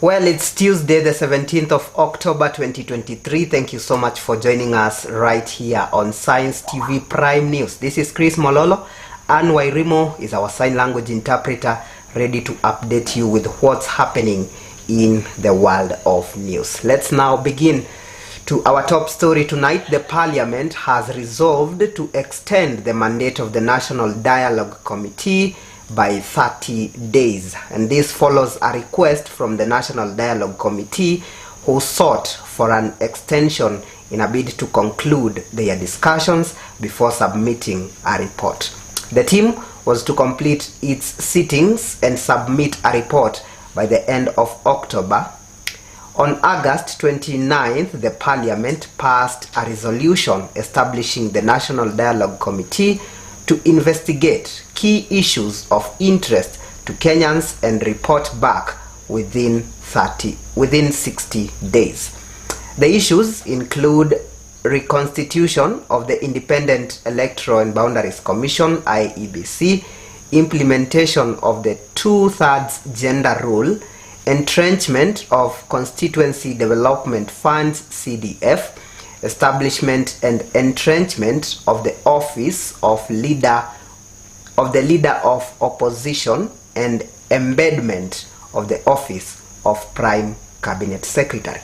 Well, it's Tuesday, the 17th of October 2023. Thank you so much for joining us right here on Science TV Prime News. This is Chris Mololo, and Wairimo is our sign language interpreter, ready to update you with what's happening in the world of news. Let's now begin to our top story tonight. The Parliament has resolved to extend the mandate of the National Dialogue Committee by 30 days, and this follows a request from the National Dialogue Committee, who sought for an extension in a bid to conclude their discussions before submitting a report. The team was to complete its sittings and submit a report by the end of October. On August 29th, the Parliament passed a resolution establishing the National Dialogue Committee to investigate key issues of interest to Kenyans and report back within 60 days. The issues include reconstitution of the Independent Electoral and Boundaries Commission (IEBC), implementation of the 2/3 gender rule, entrenchment of Constituency Development Funds (CDF), establishment and entrenchment of the office of leader of opposition, and embedment of the office of Prime Cabinet Secretary.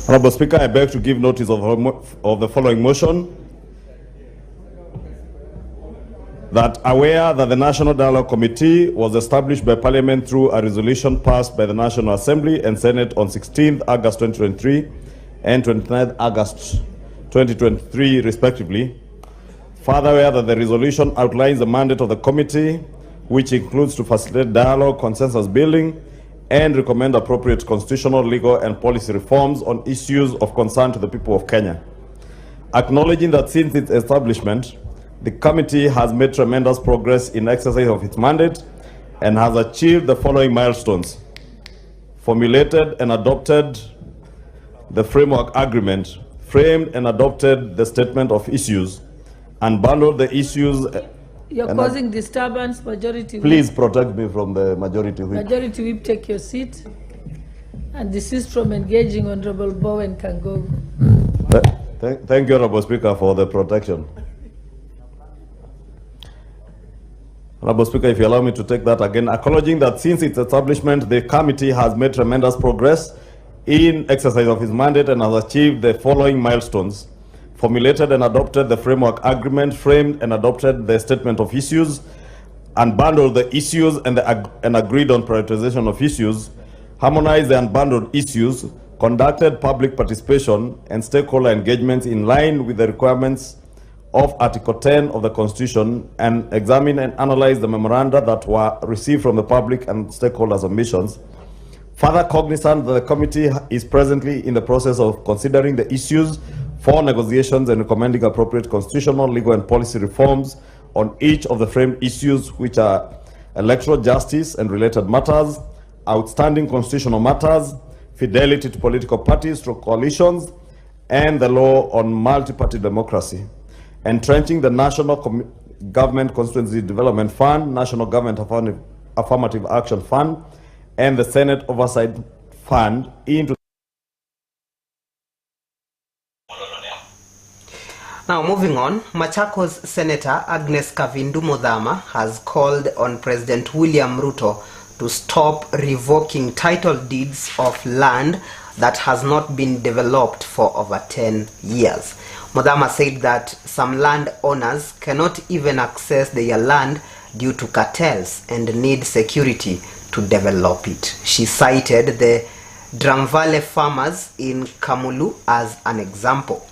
Honorable Speaker, I beg to give notice of the following motion. That aware that the National Dialogue Committee was established by Parliament through a resolution passed by the National Assembly and Senate on 16th August 2023 and 29th August 2023 respectively. Further, aware that the resolution outlines the mandate of the committee, which includes to facilitate dialogue, consensus building, and recommend appropriate constitutional, legal, and policy reforms on issues of concern to the people of Kenya. Acknowledging that since its establishment, the committee has made tremendous progress in exercise of its mandate and has achieved the following milestones: formulated and adopted the framework agreement, framed and adopted the statement of issues, unbundled the issues. You're causing disturbance, Majority Whip. Please protect me from the Majority Whip. Majority Whip, take your seat and desist from engaging Honorable Bowen Kangogo. Thank you, Honorable Speaker, for the protection. Honorable Speaker, if you allow me to take that again, acknowledging that since its establishment, the committee has made tremendous progress in exercise of its mandate and has achieved the following milestones: formulated and adopted the framework agreement, framed and adopted the statement of issues, unbundled the issues and agreed on prioritization of issues, harmonized the unbundled issues, conducted public participation and stakeholder engagements in line with the requirements of Article 10 of the Constitution, and examine and analyze the memoranda that were received from the public and stakeholder submissions. Further, cognizant that the committee is presently in the process of considering the issues for negotiations and recommending appropriate constitutional, legal, and policy reforms on each of the framed issues, which are electoral justice and related matters, outstanding constitutional matters, fidelity to political parties through coalitions, and the law on multi-party democracy. Entrenching the National Government Constituency Development Fund, National Government Affirmative Action Fund, and the Senate Oversight Fund into. Now, moving on, Machakos Senator Agnes Kavindu Muthama has called on President William Ruto to stop revoking title deeds of land that has not been developed for over 10 years. Muthama said that some land owners cannot even access their land due to cartels and need security to develop it. She cited the Dramvale farmers in Kamulu as an example.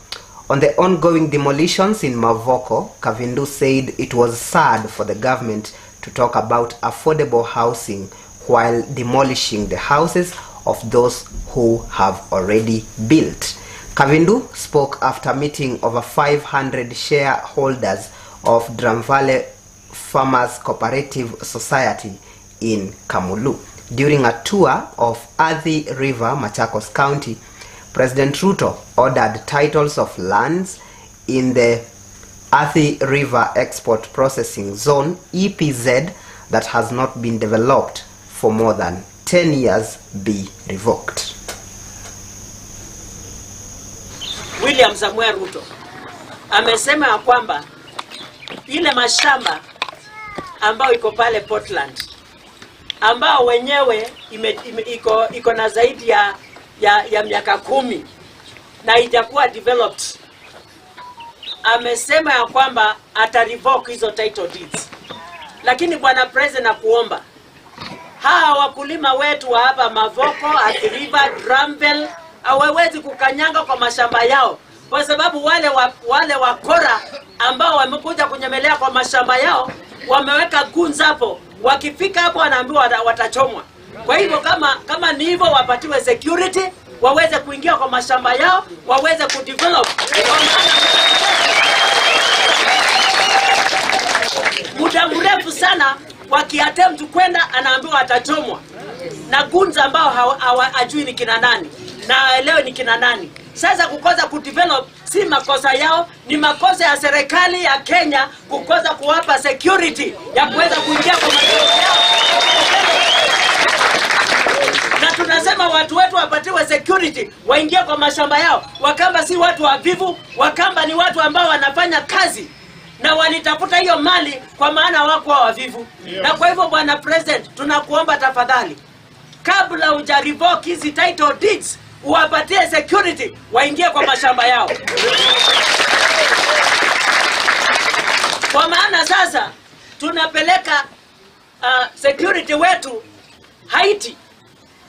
On the ongoing demolitions in Mavoko, Kavindu said it was sad for the government to talk about affordable housing while demolishing the houses of those who have already built. Kavindu spoke after meeting over 500 shareholders of Dramvale Farmers Cooperative Society in Kamulu. During a tour of Athi River, Machakos County, President Ruto ordered titles of lands in the Athi River Export Processing Zone, EPZ, that has not been developed for more than 10 years be revoked. William Samuel Ruto amesema ya kwamba ile mashamba ambao iko pale Portland ambao wenyewe iko na zaidi ya miaka 10 na itakuwa developed, amesema ya kwamba ata revoke hizo title deeds. Lakini bwana president, nakuomba hawa wakulima wetu wa hapa Mavoko, Athi River, Dramville hawawezi kukanyanga kwa mashamba yao, kwa sababu wale wakora ambao wamekuja kunyemelea kwa mashamba yao wameweka guns hapo. Wakifika hapo wanaambiwa watachomwa. Kwa hivyo kama ni hivyo, wapatiwe security, waweze kuingia kwa mashamba yao, waweze kudevelop. Muda mrefu sana wakiattempt kwenda, anaambiwa atachomwa na guns ambao hawajui ni kina nani na leo ni kina nani. Sasa kukosa kudevelop si makosa yao, ni makosa ya serikali ya Kenya kukosa kuwapa security ya kuweza kuingia kwa mashamba yao. Na tunasema watu wetu wapatiwe security waingie kwa mashamba yao. Wakamba si watu wavivu, Wakamba ni watu ambao wanafanya kazi na walitafuta hiyo mali, kwa maana wako wavivu. Na kwa hivyo bwana president, tunakuomba tafadhali, kabla hujarevoke hizi title deeds, uwapatie security waingie kwa mashamba yao. Kwa maana sasa tunapeleka security wetu Haiti,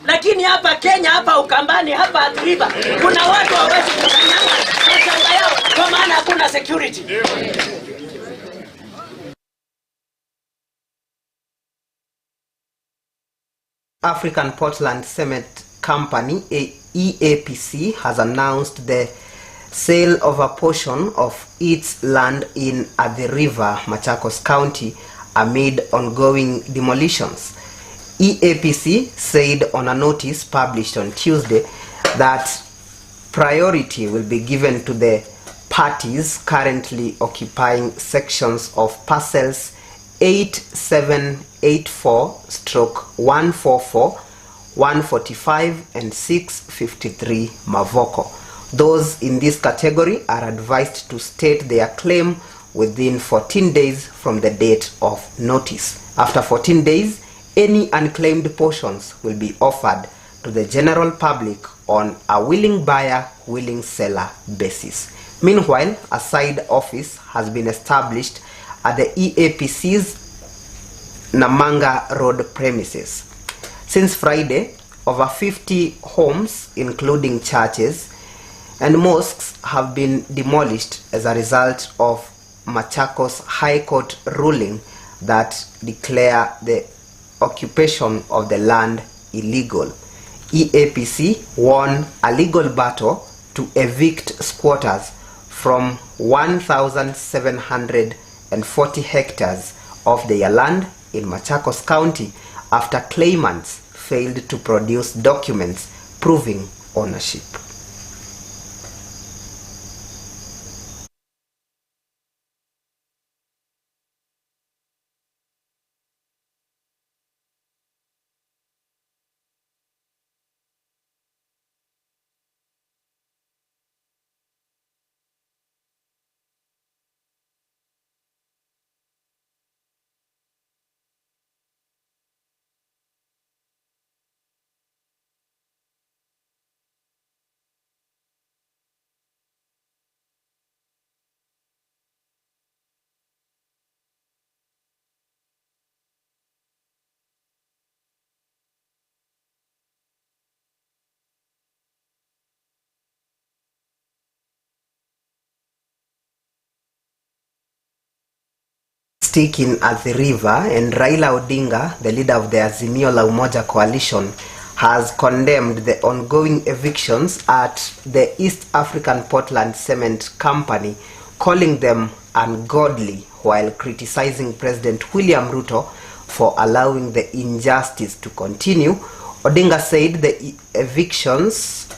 lakini hapa Kenya, hapa Ukambani, hapa Athi River kuna watu hawezi kukanyanga mashamba yao kwa maana hakuna security. African Portland Cement Company, EAPC, has announced the sale of a portion of its land in Athi River, Machakos County, amid ongoing demolitions. EAPC said on a notice published on Tuesday that priority will be given to the parties currently occupying sections of parcels 8784/144, 145 and 653 Mavoko. Those in this category are advised to state their claim within 14 days from the date of notice. After 14 days, any unclaimed portions will be offered to the general public on a willing buyer, willing seller basis. Meanwhile, a side office has been established at the EAPC's Namanga Road premises. Since Friday, over 50 homes, including churches and mosques, have been demolished as a result of Machakos High Court ruling that declare the occupation of the land illegal. EAPC won a legal battle to evict squatters from 1,740 hectares of their land in Machakos County after claimants failed to produce documents proving ownership. Stick in Athi River, and Raila Odinga, the leader of the Azimio la Umoja coalition, has condemned the ongoing evictions at the East African Portland Cement Company, calling them ungodly, while criticizing President William Ruto for allowing the injustice to continue. Odinga said the evictions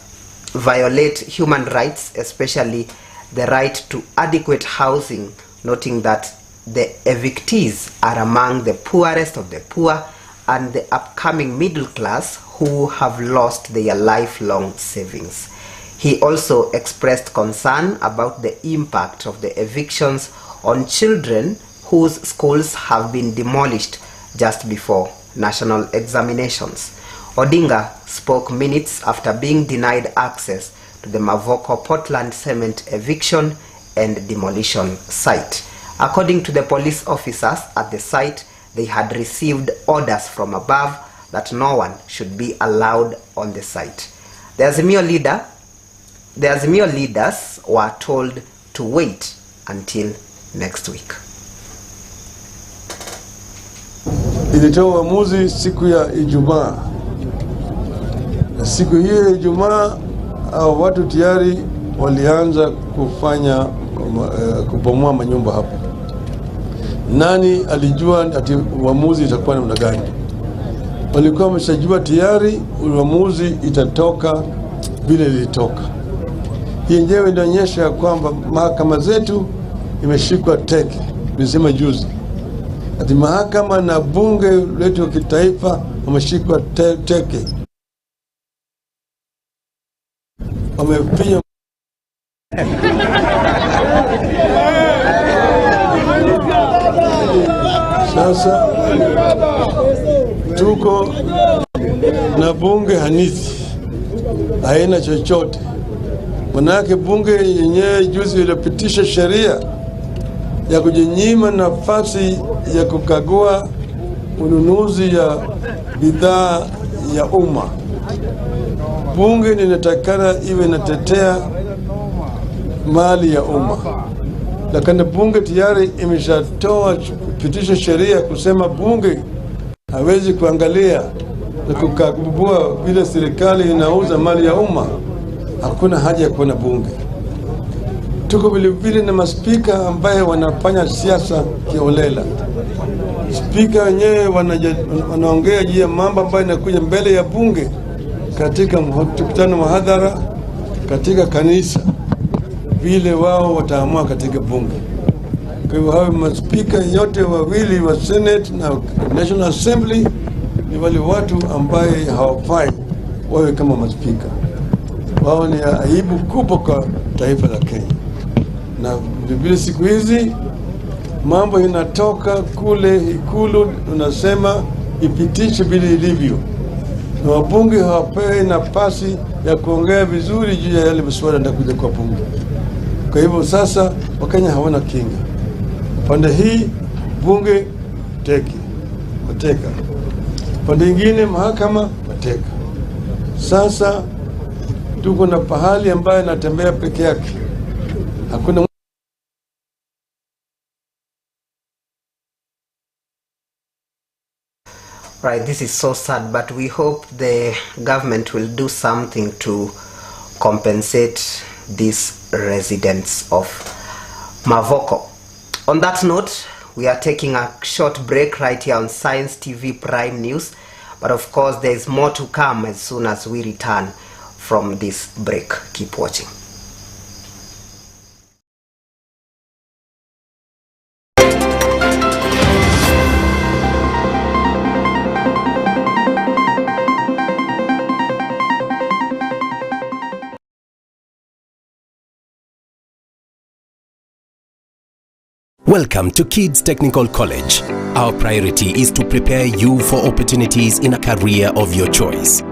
violate human rights, especially the right to adequate housing, noting that the evictees are among the poorest of the poor and the upcoming middle class who have lost their lifelong savings. He also expressed concern about the impact of the evictions on children whose schools have been demolished just before national examinations. Odinga spoke minutes after being denied access to the Mavoko Portland Cement eviction and demolition site. According to the police officers at the site, they had received orders from above that no one should be allowed on the site. The Azimio leaders were told to wait until next week. Ilitoa uamuzi siku ya Ijumaa. Siku hiyo ya Ijumaa watu tayari walianza kubomoa manyumba hapo. Nani alijua ati uamuzi itakuwa namna gani? Walikuwa wameshajua tayari uamuzi itatoka vile ilitoka. Hii ndio inaonyesha kwamba mahakama zetu imeshikwa teke. Nilisema juzi ati mahakama na bunge letu la kitaifa wameshikwa teke. Wamepiga sasa tuko na bunge hanithi, haina chochote. Manake bunge yenyewe juzi ilipitisha sheria ya kujinyima nafasi ya kukagua ununuzi ya bidhaa ya umma. Bunge linatakana iwe inatetea mali ya umma. Lakini bunge tayari imeshatoa pitisha sheria kusema bunge hawezi kuangalia na kukagua vile serikali inauza mali ya umma. Hakuna haja ya kuwa na bunge. Tuko vile na maspika ambaye wanafanya siasa kiolela. Spika wenyewe wanaongea juu ya mambo ambayo yanakuja mbele ya bunge katika mkutano wa hadhara katika kanisa, vile wao wataamua katika bunge. Kwa hivyo hao maspika yote wawili wa Senate na National Assembly ni wale watu ambaye hawafai wawe kama maspika. Wao ni aibu kubwa kwa taifa la Kenya. Na vile siku hizi mambo inatoka kule Ikulu, unasema ipitishe vile ilivyo, na wabunge hawapewi nafasi ya kuongea vizuri juu ya yale masuala yanayokuja kwa bunge. Kwa hivyo sasa Wakenya hawana kinga. Pande hii bunge mateka, pande nyingine mahakama mateka. Sasa tuko na pahali ambaye natembea peke yake, hakuna. Right, this is so sad, but we hope the government will do something to compensate these residents of Mavoko. On that note, we are taking a short break right here on Science TV Prime News, but of course there is more to come as soon as we return from this break. Keep watching. Welcome to Kids Technical College. Our priority is to prepare you for opportunities in a career of your choice.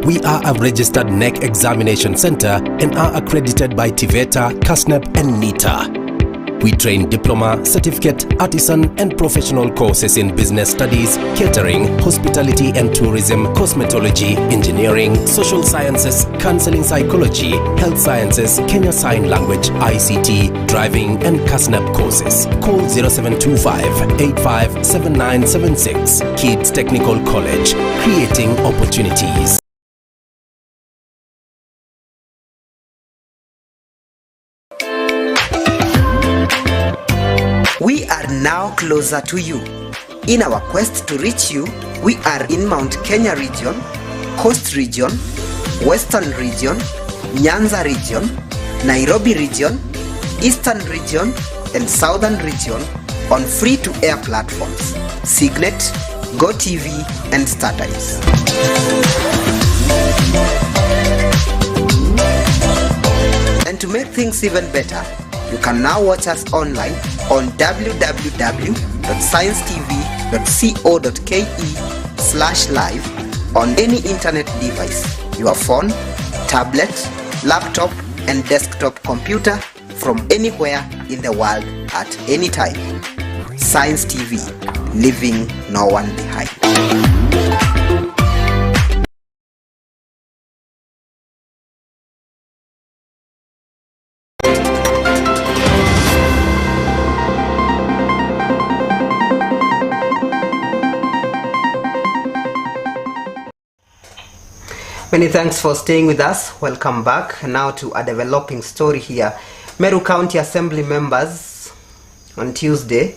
We are a registered NEC examination center and are accredited by TVETA, CASNEP and NITA. We train diploma, certificate, artisan and professional courses in business studies, catering, hospitality and tourism, cosmetology, engineering, social sciences, counseling psychology, health sciences, Kenya Sign Language, ICT, driving and CASNEP courses. Call 0725-857976. Kids Technical College, creating opportunities. We are now closer to you. In our quest to reach you, we are in Mount Kenya region, Coast region, Western region, Nyanza region, Nairobi region, Eastern region, and Southern region on free-to-air platforms. Signet, Go TV, and StarTimes. And to make things even better, you can now watch us online on www.sciencetv.co.ke/live on any internet device, your phone, tablet, laptop, and desktop computer from anywhere in the world at any time. Science TV, leaving no one behind. Many thanks for staying with us. Welcome back. Now to a developing story here. Meru County Assembly members on Tuesday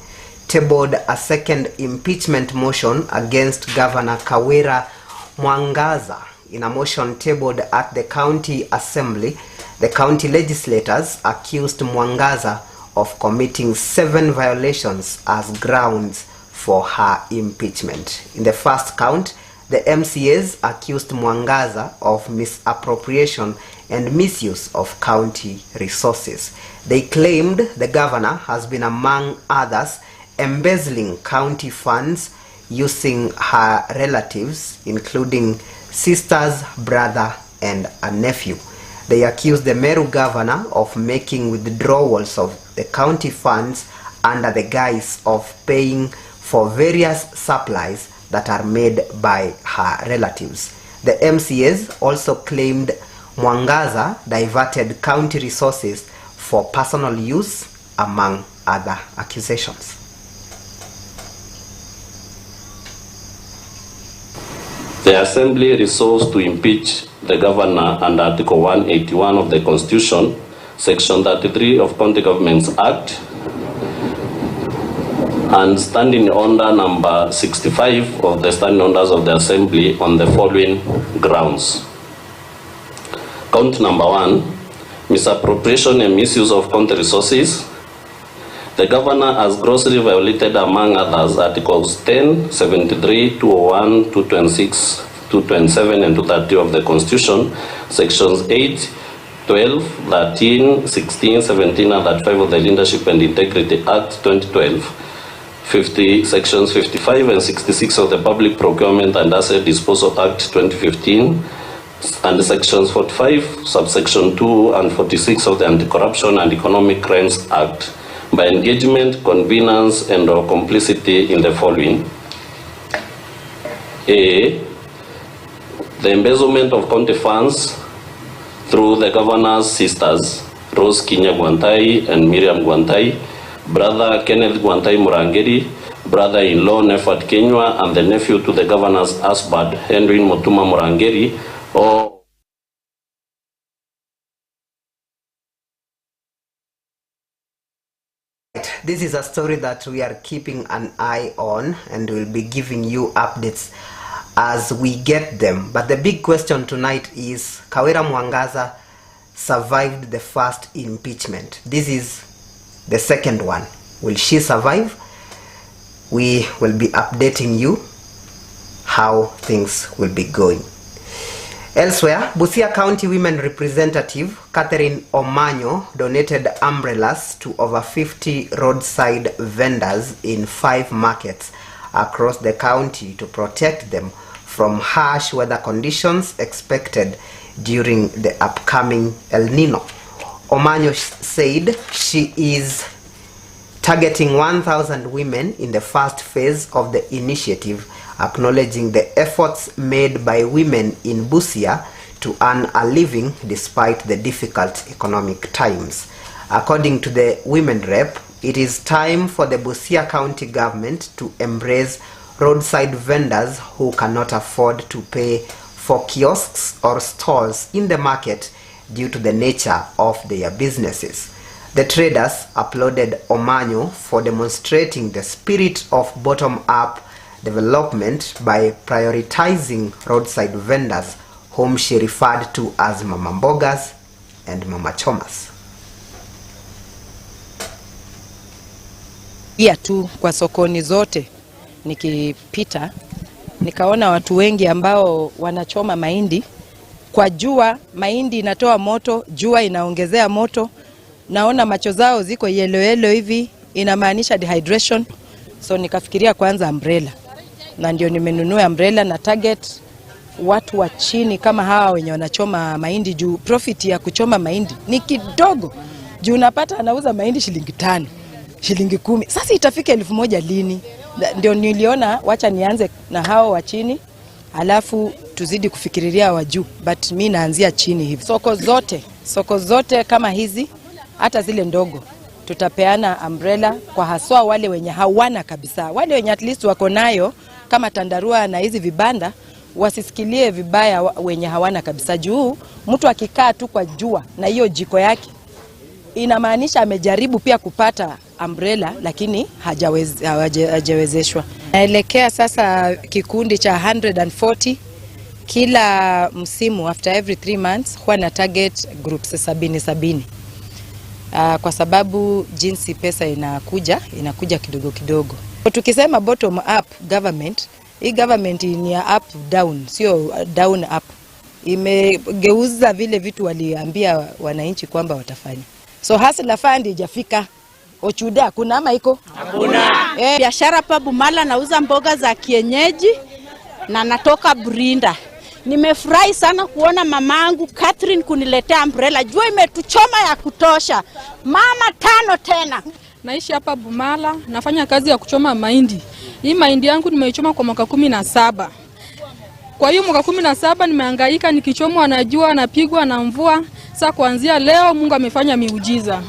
tabled a second impeachment motion against Governor Kawira Mwangaza. In a motion tabled at the County Assembly, the county legislators accused Mwangaza of committing 7 violations as grounds for her impeachment. In the first count, the MCAs accused Mwangaza of misappropriation and misuse of county resources. They claimed the governor has been, among others, embezzling county funds using her relatives, including sisters, brother, and a nephew. They accused the Meru governor of making withdrawals of the county funds under the guise of paying for various supplies that are made by her relatives. The MCAs also claimed Mwangaza diverted county resources for personal use, among other accusations. The Assembly resolves to impeach the governor under Article 181 of the Constitution, Section 33 of County Governments Act, and Standing Order number 65 of the Standing Orders of the Assembly on the following grounds. Count number 1, misappropriation and misuse of county resources. The governor has grossly violated, among others, Articles 10, 73, 201, 226, 227, and 230 of the Constitution, Sections 8, 12, 13, 16, 17, and 35 of the Leadership and Integrity Act 2012, Sections 55 and 66 of the Public Procurement and Asset Disposal Act 2015, and Sections 45, subsection 2, and 46 of the Anti-Corruption and Economic Crimes Act, by engagement, connivance, and or complicity in the following. A, the embezzlement of county funds through the governor's sisters, Rose Kinya Gwantai and Miriam Gwantai, brother Kenneth Gwantai Murangeri, brother-in-law Nefat Kenywa, and the nephew to the governor's husband, Henry Motuma Murangeri, or This is a story that we are keeping an eye on, and we'll be giving you updates as we get them. But the big question tonight is, Kawira Mwangaza survived the first impeachment. This is the second one. Will she survive? We will be updating you how things will be going. Elsewhere, Busia County Women Representative Catherine Omanyo donated umbrellas to over 50 roadside vendors in 5 markets across the county to protect them from harsh weather conditions expected during the upcoming El Nino. Omanyo said she is targeting 1,000 women in the first phase of the initiative, acknowledging the efforts made by women in Busia to earn a living despite the difficult economic times. According to the women rep, it is time for the Busia County government to embrace roadside vendors who cannot afford to pay for kiosks or stalls in the market due to the nature of their businesses. The traders applauded Omanyo for demonstrating the spirit of bottom-up development by prioritizing roadside vendors, whom she referred to as Mama Mbogas and Mama Chomas. Pia tu kwa sokoni zote nikipita nikaona watu wengi ambao wanachoma mahindi kwa jua. Mahindi inatoa moto, jua inaongezea moto. Naona macho zao ziko yellow hivi, inamaanisha dehydration. So nikafikiria kwanza umbrella, na ndio nimenunua umbrella na target watu wa chini kama hawa wenye wanachoma mahindi, juu profit ya kuchoma mahindi ni kidogo. Juu unapata anauza mahindi shilingi 5, shilingi 10. Sasa itafika 1000 lini? Ndio niliona wacha nianze na hao wa chini, alafu tuzidi kufikiriria wa juu, but mimi naanzia chini hivi. Soko zote kama hizi, hata zile ndogo, tutapeana umbrella kwa haswa wale wenye hawana kabisa. Wale wenye at least wako nayo kama tandarua na hizi vibanda, wasisikilie vibaya wenye hawana kabisa. Juu mtu akikaa tu kwa jua na hiyo jiko yake, inamaanisha amejaribu pia kupata umbrella lakini hajawezeshwa. Naelekea sasa kikundi cha 140 kila msimu. After every 3 months huwa na target groups 70. Kwa sababu jinsi pesa inakuja kidogo kidogo. Tukisema bottom up government, hii government ni ya up down, sio down up. Imegeuza vile vitu waliambia wananchi kwamba watafanya. So hustler fund ijafika. Ochuda kuna ama iko? Hakuna. Biashara pa Bumala, nauza mboga za kienyeji na natoka Brinda. Nimefurahi sana kuona mamangu Catherine kuniletea umbrella. Jua imetuchoma ya kutosha. Mama 5 tena. Naishi hapa Bumala, nafanya kazi ya kuchoma mahindi. Hii mahindi yangu nimeichoma kwa mwaka 17. Kwa hiyo mwaka 17 nimehangaika nikichomwa na jua, napigwa na mvua. Sasa kuanzia leo Mungu amefanya miujiza.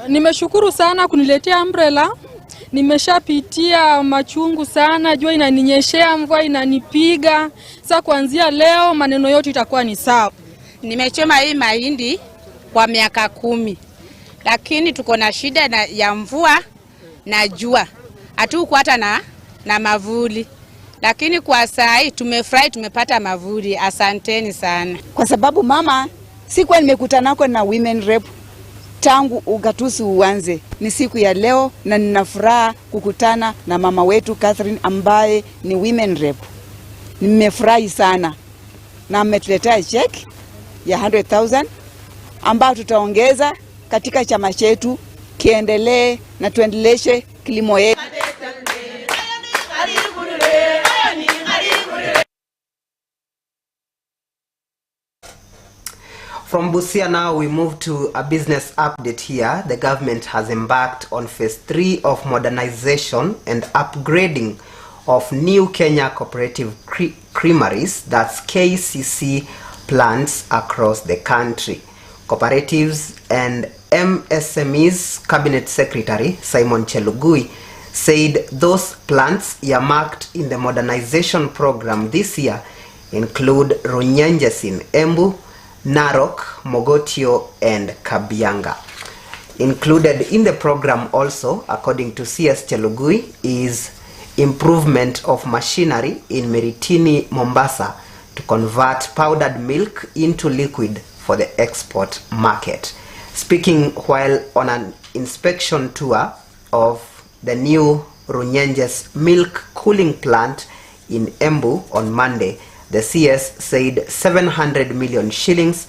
Nimeshukuru sana kuniletea umbrella. Nimeshapitia machungu sana, jua inaninyeshea, mvua inanipiga. Sasa kuanzia leo maneno yote itakuwa ni sawa. Nimechoma hii mahindi kwa miaka 10. Lakini tuko na shida ya mvua na jua. Hatuko hata na mavuli. Lakini kwa saa hii tumefurahi, tumepata mavuli. Asanteni sana. Kwa sababu mama, sikuwa nimekutana nako na women rep tangu ugatuzi uanze. Ni siku ya leo na ninafuraha kukutana na mama wetu Catherine ambaye ni women rep. Nimefurahi sana. Na ametuletea check ya 100,000 ambao tutaongeza katika chama chetu kiendelee na tuendeleshe kilimo yetu. From Busia now we move to a business update here. The government has embarked on phase 3 of modernization and upgrading of New Kenya Cooperative Creameries, that's KCC plants across the country. Cooperatives and MSMEs Cabinet Secretary Simon Chelugui said those plants earmarked in the modernization program this year include Runyenjes in Embu, Narok, Mogotio and Kabianga. Included in the program also, according to CS Chelugui, is improvement of machinery in Miritini, Mombasa to convert powdered milk into liquid for the export market. Speaking while on an inspection tour of the new Runyenjes milk cooling plant in Embu on Monday, the CS said 700 million shillings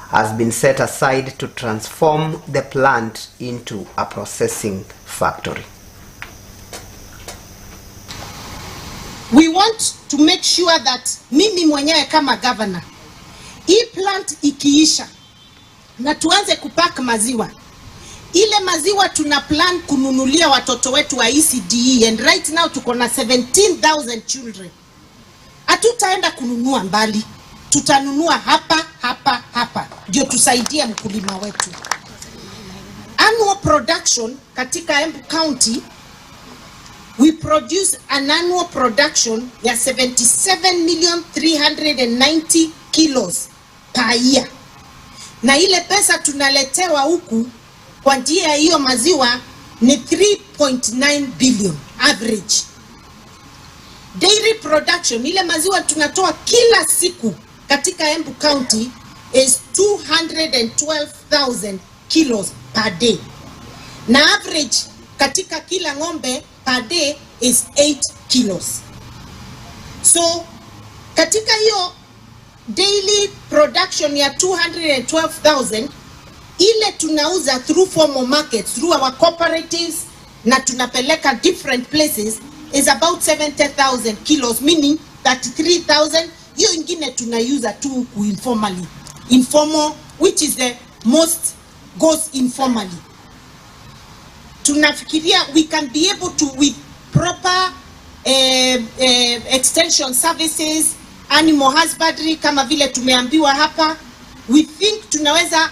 has been set aside to transform the plant into a processing factory. We want to make sure that mimi mwenyewe kama governor, hii plant ikiisha na tuanze kupack maziwa, ile maziwa tuna plan kununulia watoto wetu wa ECDE, and right now tuko na 17,000 children. Hatutaenda kununua mbali, tutanunua hapa ndio tusaidie mkulima wetu. Annual production katika Embu County, we produce an annual production ya 77,390 kilos per year. Na ile pesa tunaletewa huku kwa njia ya hiyo maziwa ni 3.9 billion average. Dairy production, ile maziwa tunatoa kila siku katika Embu County is 212,000 kilos per day. Na average katika kila ng'ombe per day is 8 kilos. So katika hiyo daily production ya 212,000 ile tunauza through formal markets, through our cooperatives na tunapeleka different places is about 70,000 kilos, meaning 33,000. Hiyo ingine tunaiuza tu informally. Informal, which is the most goes informally. Tunafikiria we can be able to, with proper extension services, animal husbandry kama vile tumeambiwa hapa, we think tunaweza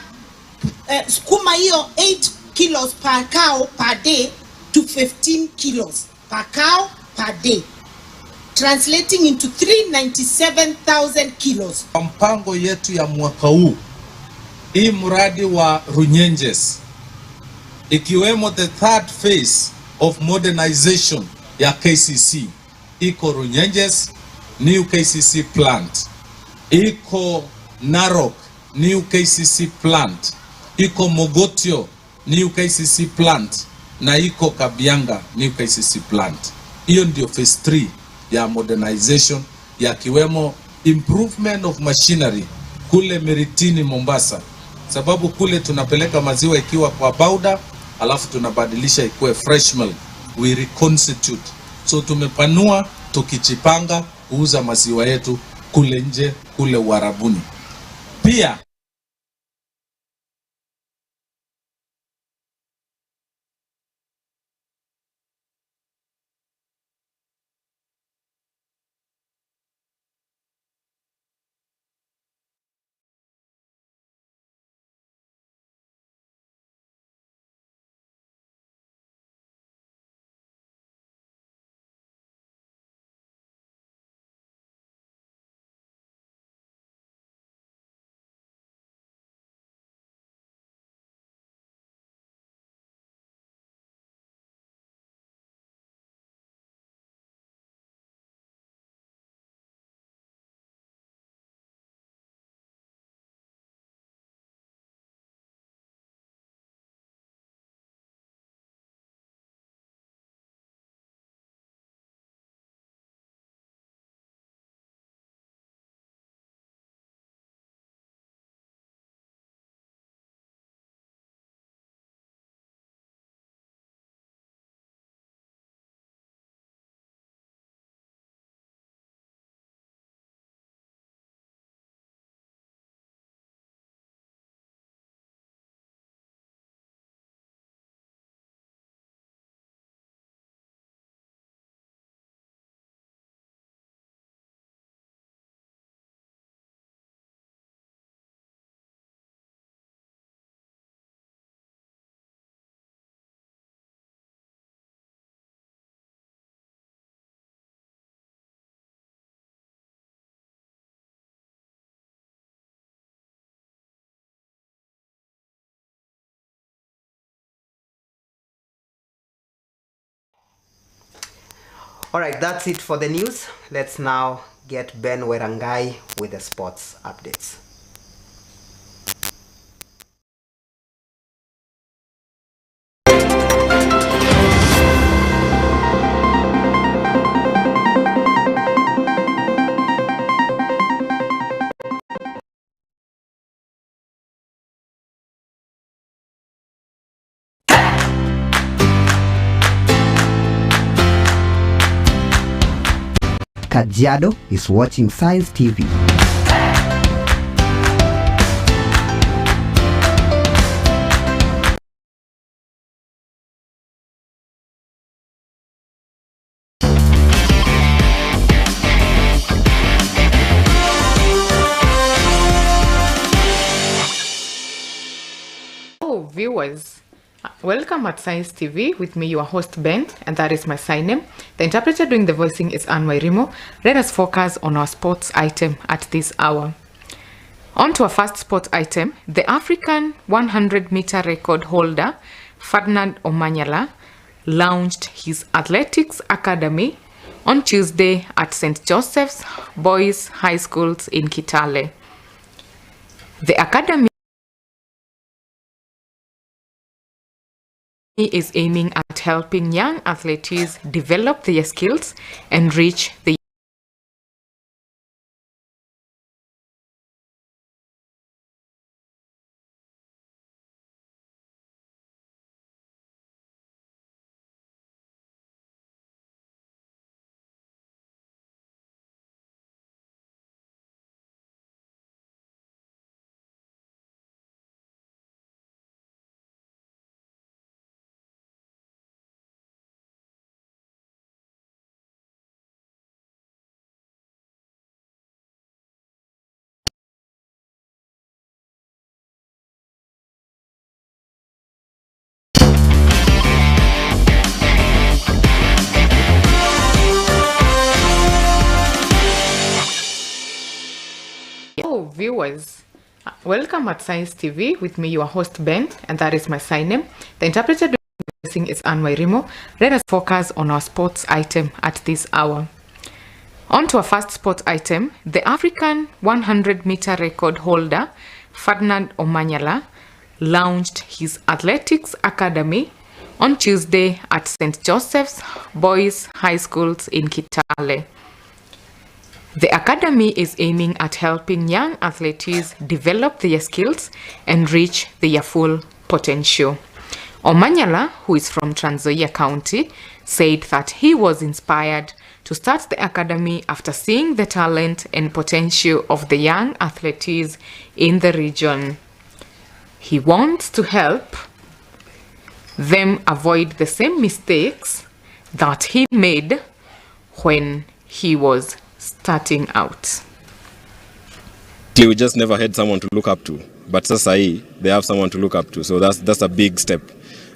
sukuma hiyo 8 kilos per cow per day to 15 kilos per cow per day, translating into 397,000 kilos. Mpango yetu ya mwaka huu, hii mradi wa Runyenjes, ikiwemo the third phase of modernization ya KCC, iko Runyenjes new KCC plant, iko Narok new KCC plant, iko Mogotio new KCC plant, na iko Kabianga new KCC plant. Hiyo ndio phase 3 ya modernization, ya kiwemo improvement of machinery kule Meritini Mombasa, sababu kule tunapeleka maziwa ikiwa kwa powder, alafu tunabadilisha ikuwe fresh milk, we reconstitute. So tumepanua tukichipanga kuuza maziwa yetu kule nje, kule Uarabuni. Pia All right, that's it for the news. Let's now get Ben Werangai with the sports updates. Kajiado is watching Science TV. Hello viewers, welcome at Science TV with me, your host Ben, and that is my sign name. The interpreter doing the voicing is Anne Wairimo. Let us focus on our sports item at this hour. On to our first sports item, the African 100-meter record holder Ferdinand Omanyala launched his athletics academy on Tuesday at St. Joseph's Boys High Schools in Kitale. The academy is aiming at helping young athletes develop their skills and reach the viewers. Welcome at Science TV with me, your host Ben, and that is my sign name. The interpreter doing is Anne Wairimo. Let us focus on our sports item at this hour. On to our first sports item. The African 100-meter record holder Ferdinand Omanyala launched his athletics academy on Tuesday at St. Joseph's Boys High Schools in Kitale. The academy is aiming at helping young athletes develop their skills and reach their full potential. Omanyala, who is from Trans Nzoia County, said that he was inspired to start the academy after seeing the talent and potential of the young athletes in the region. He wants to help them avoid the same mistakes that he made when he was starting out. We just never had someone to look up to, but sasa hii they have someone to look up to, so that's a big step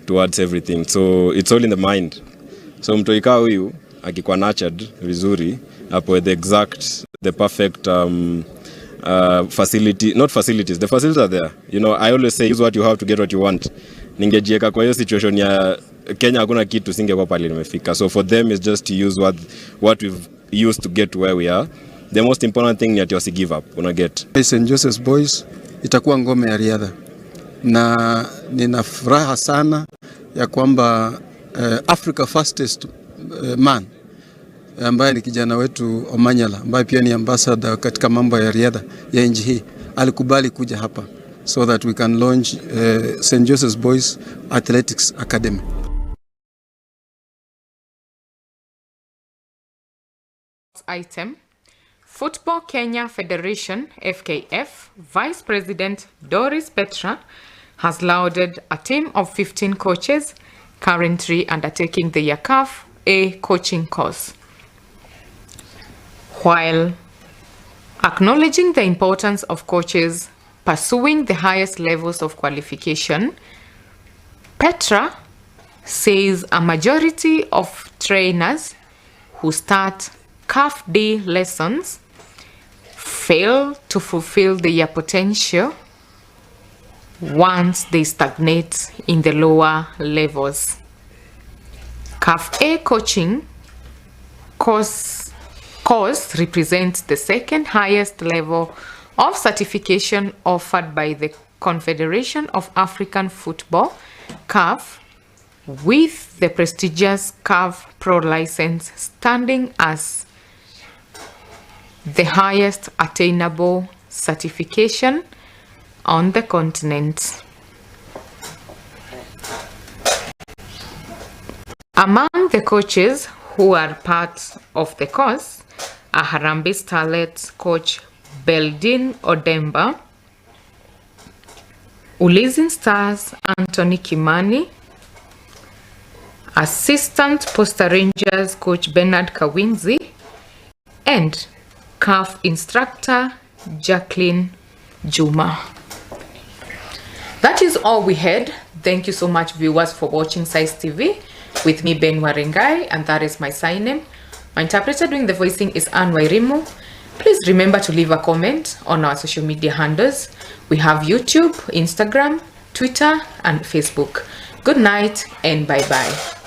towards everything. So it's all in the mind. So mtoika huyu akikuwa nurtured vizuri hapo, the perfect facility, not facilities, the facilities are there. You know, I always say use what you have to get what you want. Ningejieka kwa hiyo situation ya Kenya hakuna kitu singekuwa pale nimefika. So for them is just to use what we've used to get to where we are. The most important thing ni ati wasi give up. Una get St. Joseph's Boys itakuwa ngome ya riadha, na nina furaha sana ya kwamba Africa fastest man ambaye ni kijana wetu Omanyala, ambaye pia ni ambassador katika mambo ya riadha ya nchi hii, alikubali kuja hapa so that we can launch St. Joseph's Boys Athletics Academy. Item. Football Kenya Federation FKF Vice President Doris Petra has lauded a team of 15 coaches currently undertaking the CAF A coaching course. While acknowledging the importance of coaches pursuing the highest levels of qualification, Petra says a majority of trainers who start CAF D lessons fail to fulfill their potential once they stagnate in the lower levels. CAF A coaching course represents the second highest level of certification offered by the Confederation of African Football, CAF, with the prestigious CAF Pro license standing as the highest attainable certification on the continent. Among the coaches who are part of the course are Harambee Starlets coach Beldin Odemba, Ulinzi Stars Anthony Kimani, Assistant Posta Rangers coach Bernard Kawinzi, and CAF instructor Jacqueline Juma. That is all we had. Thank you so much, viewers, for watching Science TV with me, Ben Warengai, and that is my sign name. My interpreter doing the voicing is Anne Wairimo. Please remember to leave a comment on our social media handles. We have YouTube, Instagram, Twitter, and Facebook. Good night and bye-bye.